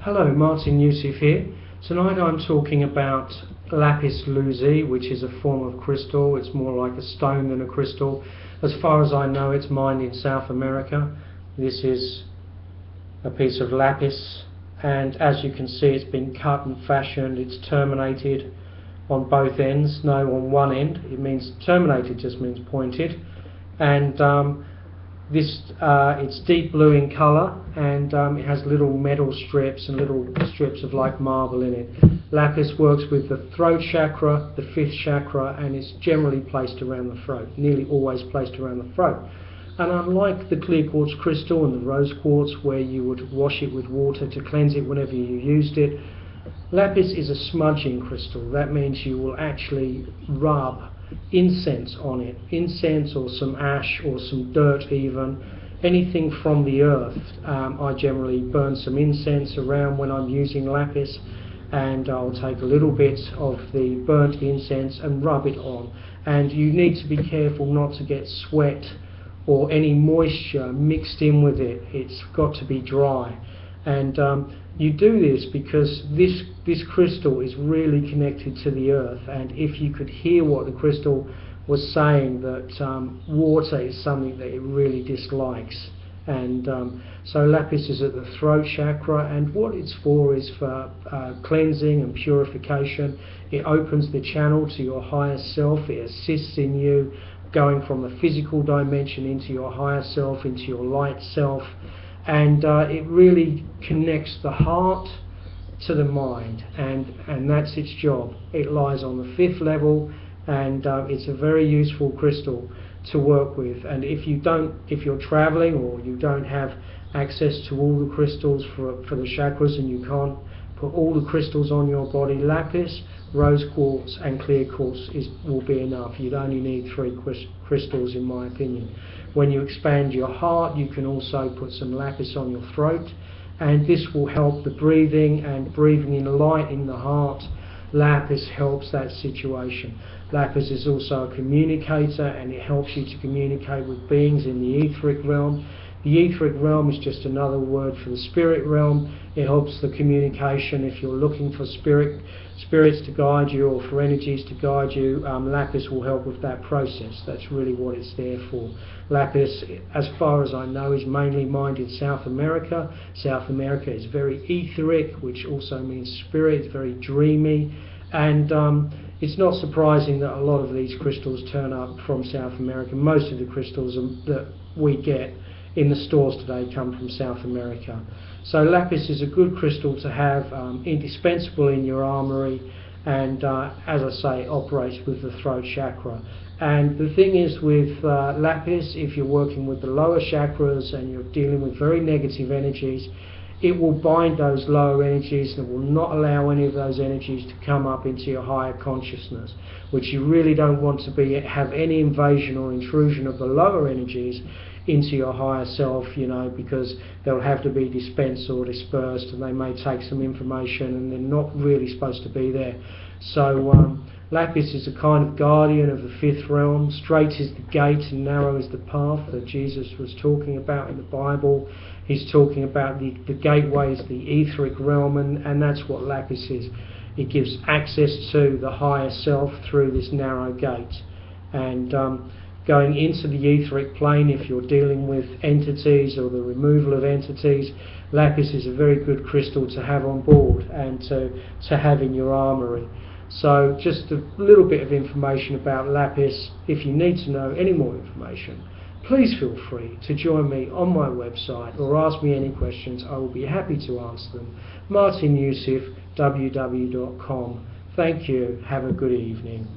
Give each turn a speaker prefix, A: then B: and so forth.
A: Hello, Martin Yusuf here. Tonight I'm talking about lapis lazuli, which is a form of crystal. It's more like a stone than a crystal. As far as I know, it's mined in South America. This is a piece of lapis, and as you can see, it's been cut and fashioned. It's terminated on both ends, no, on one end. It means terminated, just means pointed. And it's deep blue in colour, and it has little metal strips and little strips of like marble in it. Lapis works with the throat chakra, the fifth chakra, and it's generally placed around the throat, nearly always placed around the throat. And unlike the clear quartz crystal and the rose quartz, where you would wash it with water to cleanse it whenever you used it, lapis is a smudging crystal. That means you will actually rub incense on it, incense or some ash or some dirt, even anything from the earth. I generally burn some incense around when I'm using lapis, and I'll take a little bit of the burnt incense and rub it on. And you need to be careful not to get sweat or any moisture mixed in with it. It's got to be dry. And you do this because this crystal is really connected to the earth, and if you could hear what the crystal was saying, that water is something that it really dislikes. And so lapis is at the throat chakra, and what it's for is for cleansing and purification. It opens the channel to your higher self. It assists in you going from the physical dimension into your higher self, into your light self. And it really connects the heart to the mind, and that's its job. It lies on the fifth level, and it's a very useful crystal to work with. And if you're traveling or you don't have access to all the crystals for the chakras, and you can't put all the crystals on your body, lapis, rose quartz and clear quartz will be enough. You'd only need 3 crystals, in my opinion. When you expand your heart, you can also put some lapis on your throat, and this will help the breathing, and breathing in light in the heart. Lapis helps that situation. Lapis is also a communicator, and it helps you to communicate with beings in the etheric realm. The etheric realm is just another word for the spirit realm. It helps the communication. If you're looking for spirits to guide you, or for energies to guide you, lapis will help with that process. That's really what it's there for. Lapis, as far as I know, is mainly mined in South America. South America is very etheric, which also means spirit. It's very dreamy, and it's not surprising that a lot of these crystals turn up from South America. Most of the crystals that we get in the stores today come from South America. So lapis is a good crystal to have, indispensable in your armoury, and as I say, operates with the throat chakra. And the thing is with lapis, if you're working with the lower chakras and you're dealing with very negative energies, it will bind those lower energies, and it will not allow any of those energies to come up into your higher consciousness, which you really don't want to have any invasion or intrusion of the lower energies into your higher self, because they'll have to be dispensed or dispersed, and they may take some information and they're not really supposed to be there. So lapis is a kind of guardian of the fifth realm. Straight is the gate and narrow is the path that Jesus was talking about in the Bible. He's talking about the gateways, the etheric realm, and that's what lapis is. It gives access to the higher self through this narrow gate. And going into the etheric plane, if you're dealing with entities or the removal of entities, lapis is a very good crystal to have on board and to have in your armoury. So just a little bit of information about lapis. If you need to know any more information, please feel free to join me on my website or ask me any questions. I will be happy to answer them. Martin Yusuf, www.com. Thank you. Have a good evening.